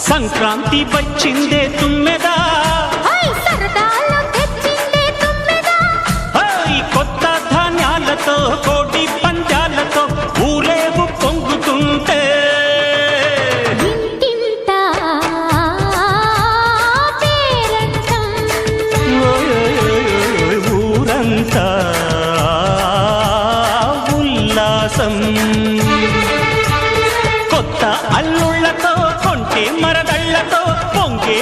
సంక్రాంతి వచ్చిందే తుమ్మెదా, సరదాలో తెచ్చిందే తుమ్మెదా, కొత్త ధాన్యాలతో కోటి పంచాలతో ఊరేగు పొంగుతుంటే ఇంటింత పేరంటం, ఊరంతా ఉల్లాసం. కొత్త అల్లుళ్లతో కొంటే మరదళ్లతో పొంగే